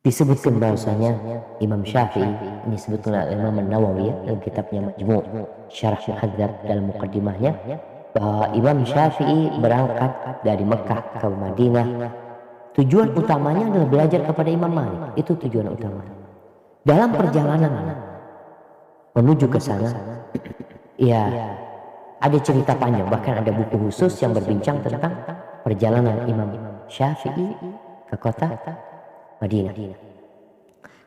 Disebutkan bahwasanya Imam Syafi'i, ini sebetulnya Imam Nawawi ya, dalam kitabnya Majmu' Syarah Muhadzab dalam mukaddimahnya, bahwa Imam Syafi'i berangkat dari Mekah ke Madinah. Tujuan utamanya adalah belajar kepada Imam Malik. Itu tujuan utama. Dalam perjalanan menuju ke sana, ya ada cerita panjang, bahkan ada buku khusus yang berbincang tentang perjalanan Imam Syafi'i ke kota Madinah.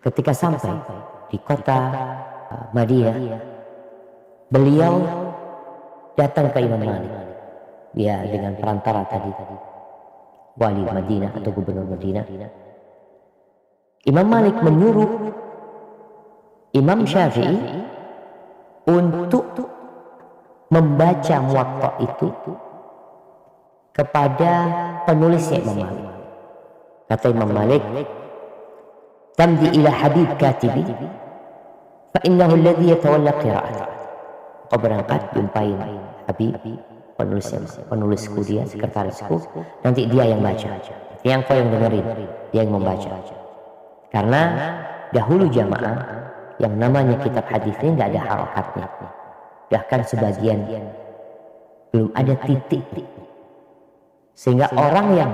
Ketika sampai di kota Madinah, beliau datang ke Imam Malik. Ya, dengan perantara tadi wali Madinah atau gubernur Madinah. Imam Malik menyuruh Imam Syafi'i untuk membaca Muwatta itu kepada penulisnya Imam Malik. Kata Imam Malik, tamdi ila Habib katibi fa innahu alladhi yatawalla qira'at. Kau berangkat jumpain Habib, penulisku dia, sekretarisku, nanti dia yang baca. Yang kau yang dengerin, dia yang membaca. Karena dahulu jamaah yang namanya kitab hadis ini nggak ada harokatnya. Bahkan sebagian belum ada titik. Sehingga orang yang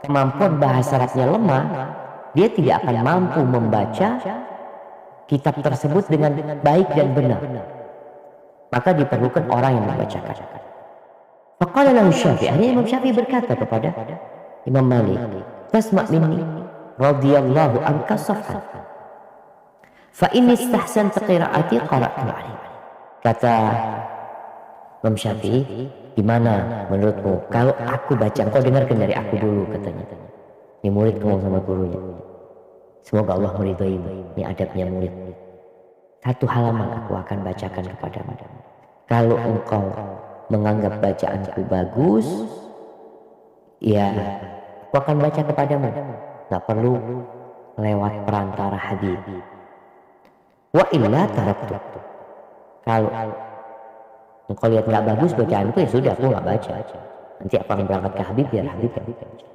kemampuan bahasa Arabnya lemah, dia tidak akan mampu membaca kitab tersebut dengan baik dan benar. Maka diperlukan orang yang membacakan. Faqala lahu Syafi'i, Imam Syafi'i berkata kepada Imam Malik, "Tasma' minni radhiyallahu anka safhan. Fa inni istahsanta qira'ati qara'tu 'alaik." Kata Imam Syafi'i, gimana menurutmu kalau aku baca, kau dengarkan dari aku dulu, katanya. Ini murid ngomong sama gurunya. Semoga Allah meridhoimu. Ini adabnya murid. Satu halaman aku akan bacakan kepadamu. Kalau engkau menganggap bacaanku bagus, ya aku akan baca kepadamu. Gak perlu lewat perantara Habib. Wa illa taraktu. Kalau engkau lihat gak bagus bacaanku, ya sudah, aku gak baca. Nanti aku akan berangkat ke Habib, biar Habib yang baca.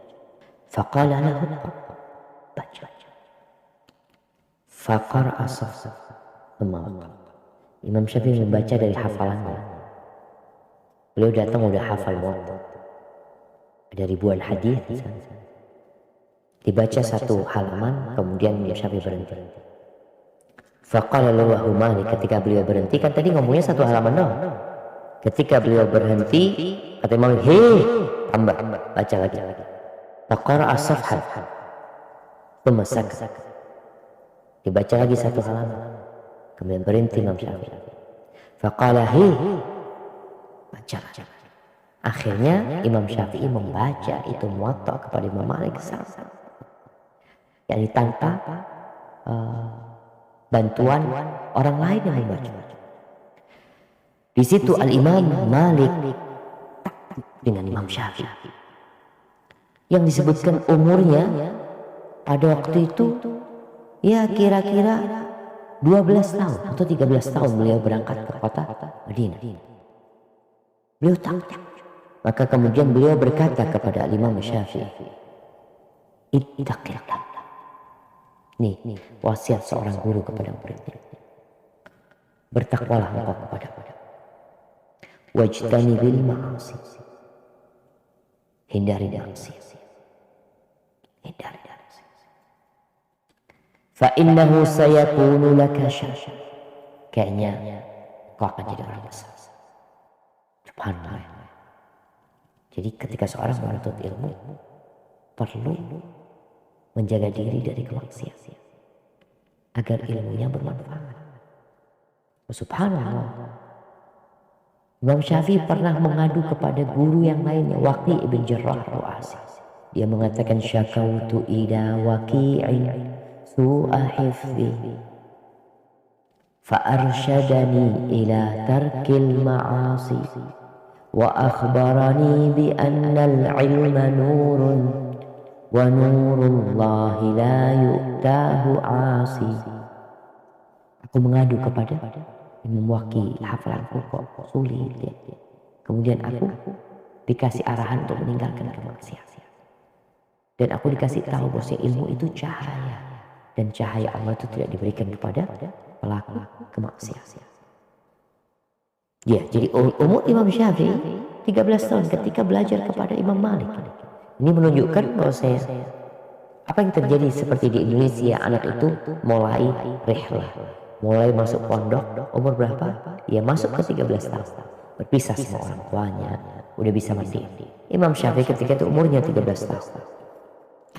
Faqala lahu, baca. Faqara'a safsaf. Imam Syafi'i membaca dari hafalannya. Beliau datang udah hafal Muwatta. Ada ribuan hadis. Dibaca satu halaman, kemudian Imam Syafi'i berhenti. Faqala lahu Malik, ketika beliau berhenti, kan tadi ngomongnya satu halaman doang. Ketika beliau berhenti, kata Imam, tambah, baca lagi. Faqara'a safhan. Pemasak. Dibaca lagi satu halaman. Kemudian berhenti Imam Syafi'i. Faqala baca. Akhirnya Imam Syafi'i membaca itu Muwatta kepada Imam Malik. Yani tanpa bantuan orang lain yang membaca. Di situ Al-Imam Malik takut dengan Imam Syafi'i. Yang disebutkan umurnya pada waktu itu ya kira-kira 12 tahun atau 13 tahun beliau berangkat ke kota Madinah. Beliau takut. Maka kemudian beliau berkata kepada Imam Syafi'i, ittaqillah. Nih, wasiat seorang guru kepada muridnya. Bertakwalah engkau kepada wajtanibil ma'asi. Hindari maksiat. Hindari. Fa innahu sayakunu laka syarr. Kayaknya kau akan jadi orang besar. Subhanallah. Jadi ketika seorang menuntut ilmu, perlu menjaga diri dari kemaksiatan agar ilmunya bermanfaat. Subhanallah. Imam Syafi'i pernah mengadu kepada guru yang lainnya, Waqi' ibn Jarrah Ru'asi. Dia mengatakan, syakautu ila Waqi'in su'a hifzi fa'arsyadani ila tarkil ma'asi wa akhbarani bi annal ilma nurun wa nurullahi la yu'tahu asi. Aku mengadu kepada Imam Waqi', hafalanku kok sulit ya. Kemudian aku dikasih arahan untuk meninggalkan kemaksiatan. Dan aku dikasih tahu bahwa ilmu itu cahaya dan cahaya Allah itu tidak diberikan kepada pelaku kemaksiatan. Ya, jadi umur Imam Syafi'i 13 tahun ketika belajar kepada Imam Malik. Ini menunjukkan bahwa apa yang terjadi seperti di Indonesia, anak itu mulai rihlah, mulai masuk pondok umur berapa? Ya masuk ke 13 tahun. Berpisah sama orang tuanya, udah bisa mandi. Imam Syafi'i ketika itu umurnya 13 tahun.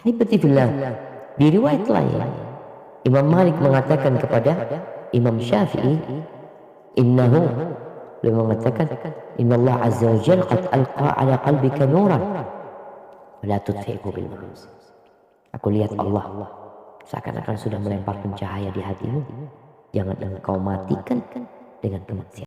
Ini betul-betul di riwayat lain Imam Malik mengatakan kepada Imam Syafi'i, innahu, beliau mengatakan, innallah azza wa jalla qad alqa ala qalbika nuran la tudfi'hu bil ma'asi. Aku lihat Allah seakan-akan sudah melemparkan cahaya di hatimu, jangan engkau matikan dengan kemaksiatan.